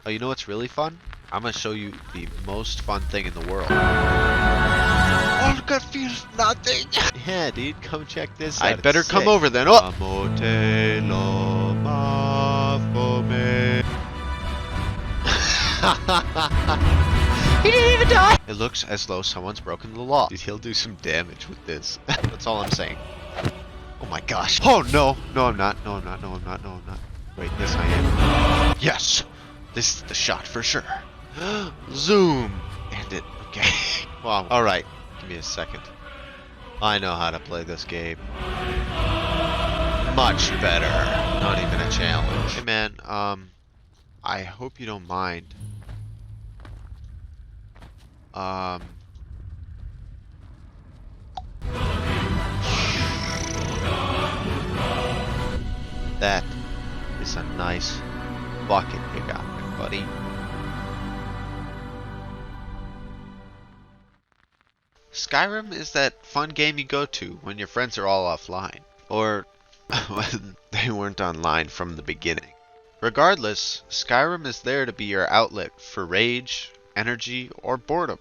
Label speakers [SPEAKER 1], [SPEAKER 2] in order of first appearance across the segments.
[SPEAKER 1] Oh, you know what's really fun? I'm gonna show you the most fun thing in the world.
[SPEAKER 2] I'm confused. Nothing.
[SPEAKER 1] Yeah, dude, come check this out.
[SPEAKER 2] I'd better
[SPEAKER 1] It's
[SPEAKER 2] come
[SPEAKER 1] sick.
[SPEAKER 2] over then. Oh!
[SPEAKER 1] Amote lo mafome.
[SPEAKER 2] He didn't even die.
[SPEAKER 1] It looks as though someone's broken the law. Dude, he'll do some damage with this. That's all I'm saying. Oh my gosh. Oh no. No, I'm not. No, I'm not. No, I'm not. No, I'm not. Wait, yes, I am. Yes. This is the shot for sure. Zoom. And it. Okay. Wow. All right. Give me a second. I know how to play this game. Much better. Not even a challenge. Hey man, I hope you don't mind. That is a nice bucket you got there, buddy. Skyrim is that fun game you go to when your friends are all offline. Or when they weren't online from the beginning. Regardless, Skyrim is there to be your outlet for rage, energy, or boredom.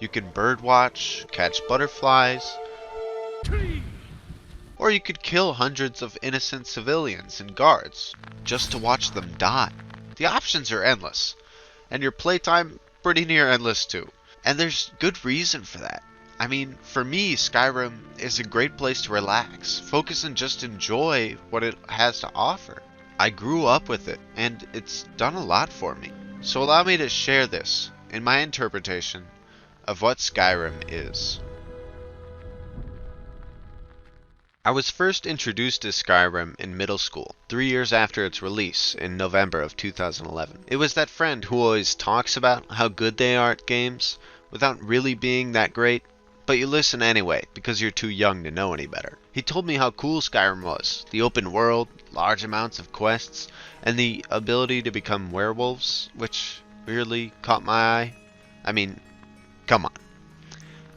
[SPEAKER 1] You can birdwatch, catch butterflies, or you could kill hundreds of innocent civilians and guards just to watch them die. The options are endless, and your playtime pretty near endless too. And there's good reason for that. I mean, for me, Skyrim is a great place to relax, focus and just enjoy what it has to offer. I grew up with it, and it's done a lot for me. So allow me to share this in my interpretation of what Skyrim is. I was first introduced to Skyrim in middle school, 3 years after its release in November of 2011. It was that friend who always talks about how good they are at games without really being that great, but you listen anyway because you're too young to know any better. He told me how cool Skyrim was, the open world, large amounts of quests, and the ability to become werewolves, which really caught my eye. I mean, come on.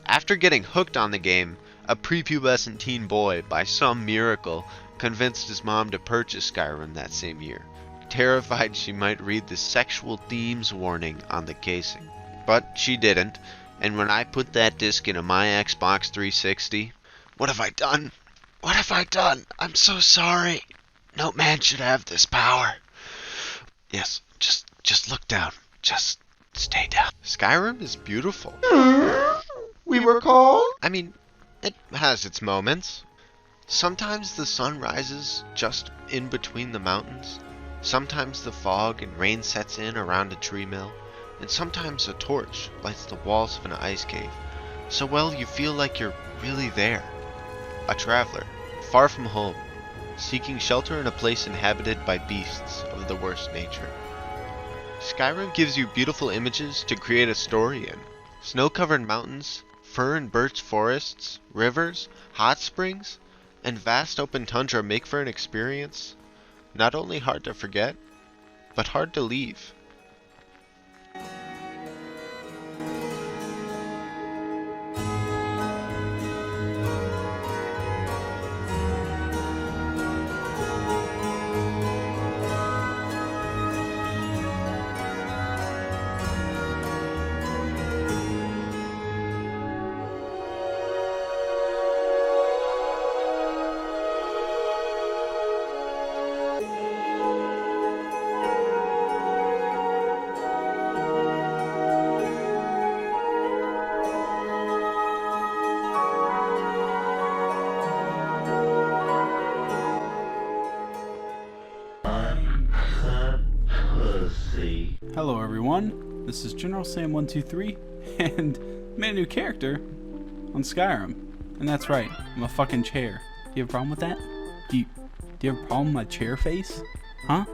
[SPEAKER 1] After getting hooked on the game, a prepubescent teen boy, by some miracle, convinced his mom to purchase Skyrim that same year, terrified she might read the sexual themes warning on the casing. But she didn't, and when I put that disc into my Xbox 360, what have I done? What have I done? I'm so sorry. No man should have this power. Yes, just look down. Just stay down. Skyrim is beautiful.
[SPEAKER 2] We were called.
[SPEAKER 1] I mean, it has its moments. Sometimes the sun rises just in between the mountains. Sometimes the fog and rain sets in around a tree mill. And sometimes a torch lights the walls of an ice cave. So well you feel like you're really there. A traveler, far from home, seeking shelter in a place inhabited by beasts of the worst nature. Skyrim gives you beautiful images to create a story in. Snow-covered mountains, fir and birch forests, rivers, hot springs, and vast open tundra make for an experience not only hard to forget, but hard to leave.
[SPEAKER 3] Hello everyone, this is General Sam 123 and made a new character on Skyrim. And that's right, I'm a fucking chair. Do you have a problem with that? Do you have a problem with my chair face? Huh?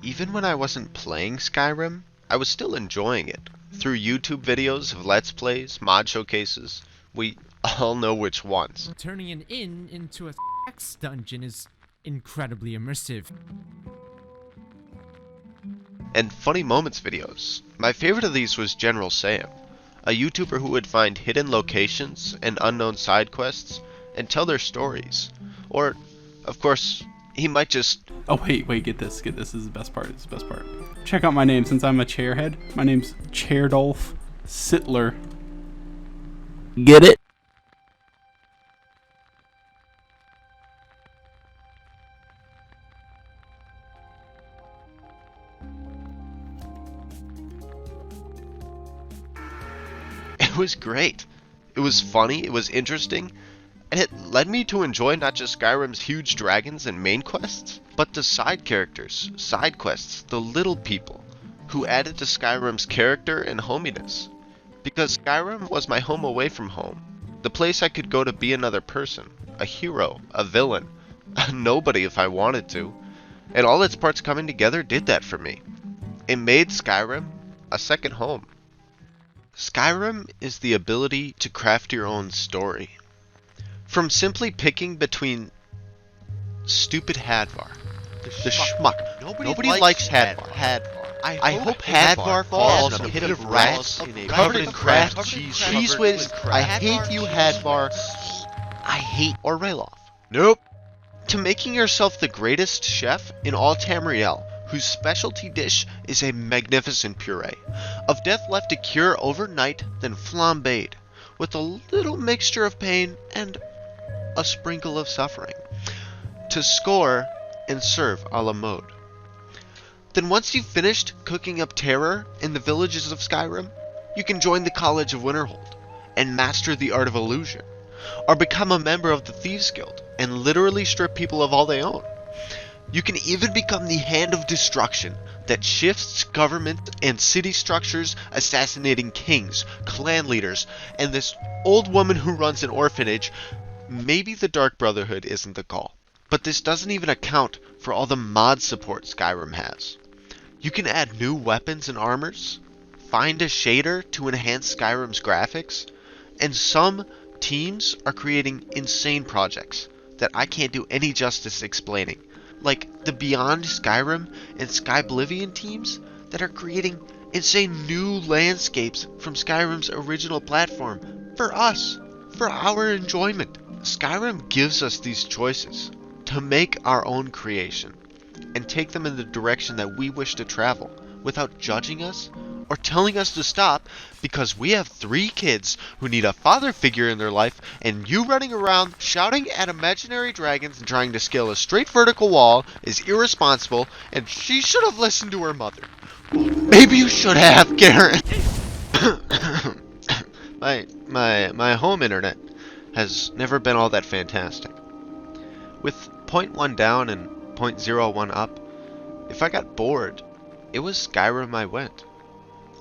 [SPEAKER 1] Even when I wasn't playing Skyrim, I was still enjoying it. Through YouTube videos of Let's Plays, mod showcases, we all know which ones.
[SPEAKER 4] Turning an inn into a sex dungeon is incredibly immersive.
[SPEAKER 1] And funny moments videos. My favorite of these was General Sam, a YouTuber who would find hidden locations and unknown side quests and tell their stories. Or, of course, he might just...
[SPEAKER 3] Oh wait, get this, this is the best part, Check out my name since I'm a chairhead. My name's Chairdolph Sittler. Get it?
[SPEAKER 1] It was great. It was funny, it was interesting, and it led me to enjoy not just Skyrim's huge dragons and main quests, but the side characters, side quests, the little people, who added to Skyrim's character and hominess. Because Skyrim was my home away from home, the place I could go to be another person, a hero, a villain, a nobody if I wanted to, and all its parts coming together did that for me. It made Skyrim a second home. Skyrim is the ability to craft your own story. From simply picking between stupid Hadvar, the schmuck. Nobody likes Hadvar. I hope Hadvar falls in a pit of rats, covered in Kraft cheese whiz. I hate you, Hadvar. I hate Orwelloff. Nope. To making yourself the greatest chef in all Tamriel, whose specialty dish is a magnificent puree of death left to cure overnight, then flambéed, with a little mixture of pain and a sprinkle of suffering, to score and serve a la mode. Then once you've finished cooking up terror in the villages of Skyrim, you can join the College of Winterhold and master the art of illusion, or become a member of the Thieves Guild and literally strip people of all they own. You can even become the Hand of Destruction that shifts government and city structures, assassinating kings, clan leaders, and this old woman who runs an orphanage. Maybe the Dark Brotherhood isn't the call, but this doesn't even account for all the mod support Skyrim has. You can add new weapons and armors, find a shader to enhance Skyrim's graphics, and some teams are creating insane projects that I can't do any justice explaining, like the Beyond Skyrim and Skyblivion teams that are creating insane new landscapes from Skyrim's original platform for us, for our enjoyment. Skyrim gives us these choices to make our own creation and take them in the direction that we wish to travel without judging us or telling us to stop because we have 3 kids who need a father figure in their life, and you running around shouting at imaginary dragons and trying to scale a straight vertical wall is irresponsible, and she should have listened to her mother. Maybe you should have, Garen. my home internet has never been all that fantastic. With 0.1 down and 0.01 up, if I got bored, it was Skyrim I went.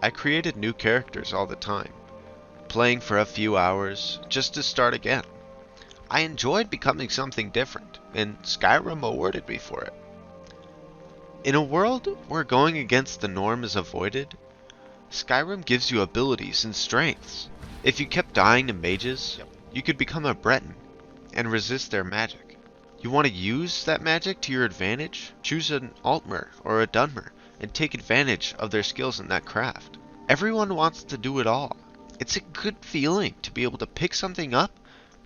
[SPEAKER 1] I created new characters all the time, playing for a few hours just to start again. I enjoyed becoming something different, and Skyrim awarded me for it. In a world where going against the norm is avoided, Skyrim gives you abilities and strengths. If you kept dying to mages, you could become a Breton and resist their magic. You want to use that magic to your advantage? Choose an Altmer or a Dunmer and take advantage of their skills in that craft. Everyone wants to do it all. It's a good feeling to be able to pick something up,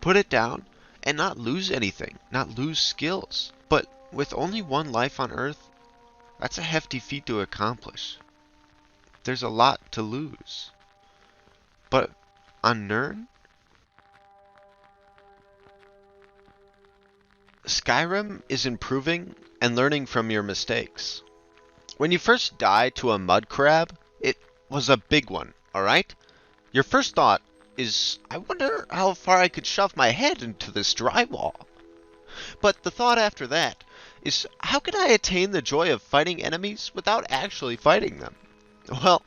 [SPEAKER 1] put it down, and not lose anything, not lose skills. But with only one life on Earth, that's a hefty feat to accomplish. There's a lot to lose. But on Nirn, Skyrim is improving and learning from your mistakes. When you first die to a mud crab, it was a big one, alright? Your first thought is, I wonder how far I could shove my head into this drywall. But the thought after that is, how can I attain the joy of fighting enemies without actually fighting them? Well,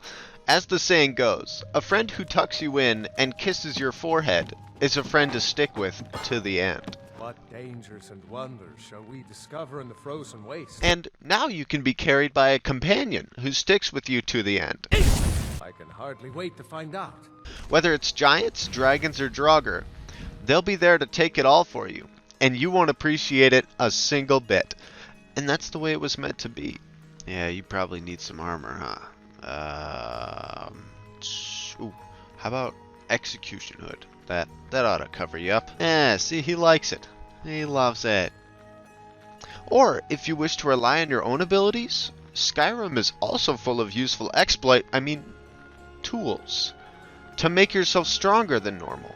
[SPEAKER 1] as the saying goes, a friend who tucks you in and kisses your forehead is a friend to stick with to the end.
[SPEAKER 5] What dangers and wonders shall we discover in the frozen waste?
[SPEAKER 1] And now you can be carried by a companion who sticks with you to the end.
[SPEAKER 5] I can hardly wait to find out.
[SPEAKER 1] Whether it's giants, dragons, or Draugr, they'll be there to take it all for you, and you won't appreciate it a single bit. And that's the way it was meant to be. Yeah, you probably need some armor, huh? Ooh, how about Execution Hood? That ought to cover you up. Yeah, see, he likes it. He loves it. Or, if you wish to rely on your own abilities, Skyrim is also full of useful tools, to make yourself stronger than normal.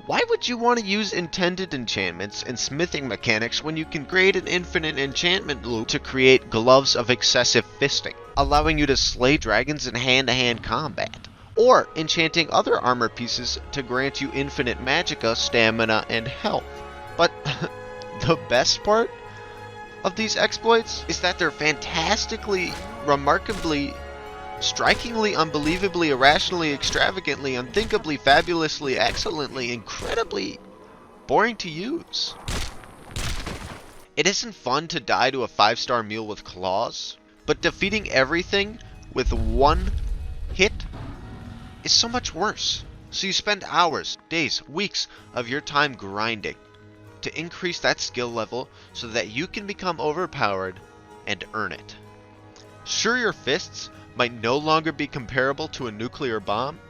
[SPEAKER 1] Why would you want to use intended enchantments and smithing mechanics when you can create an infinite enchantment loop to create gloves of excessive fisting, allowing you to slay dragons in hand-to-hand combat, or enchanting other armor pieces to grant you infinite magicka, stamina, and health? But the best part of these exploits is that they're fantastically, remarkably, strikingly, unbelievably, irrationally, extravagantly, unthinkably, fabulously, excellently, incredibly boring to use. It isn't fun to die to a 5-star meal with claws, but defeating everything with one hit is so much worse. So you spend hours, days, weeks of your time grinding to increase that skill level so that you can become overpowered and earn it. Sure, your fists might no longer be comparable to a nuclear bomb,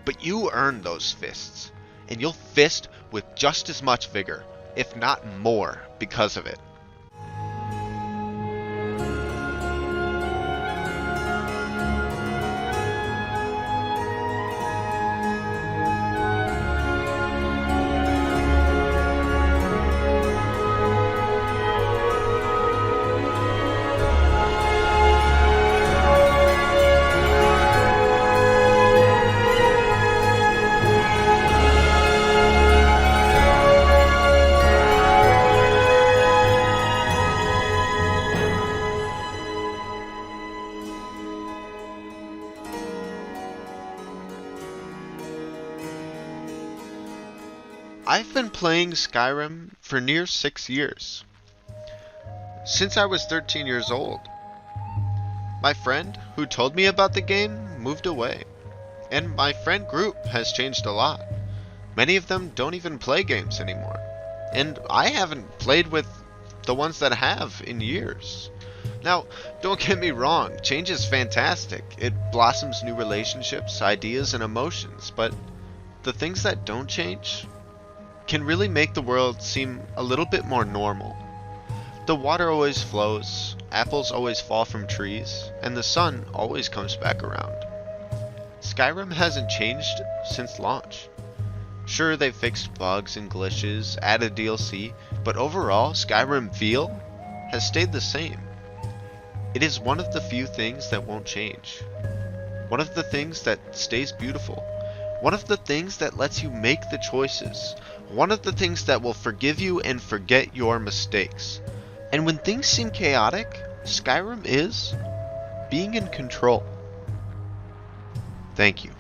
[SPEAKER 1] but you earn those fists, and you'll fist with just as much vigor, if not more, because of it. I've been playing Skyrim for near 6 years. Since I was 13 years old. My friend who told me about the game moved away, and my friend group has changed a lot. Many of them don't even play games anymore, and I haven't played with the ones that have in years. Now, don't get me wrong, change is fantastic. It blossoms new relationships, ideas, and emotions, but the things that don't change can really make the world seem a little bit more normal. The water always flows, apples always fall from trees, and the sun always comes back around. Skyrim hasn't changed since launch. Sure, they fixed bugs and glitches, added DLC, but overall, Skyrim feel has stayed the same. It is one of the few things that won't change. One of the things that stays beautiful. One of the things that lets you make the choices. One of the things that will forgive you and forget your mistakes. And when things seem chaotic, Skyrim is being in control. Thank you.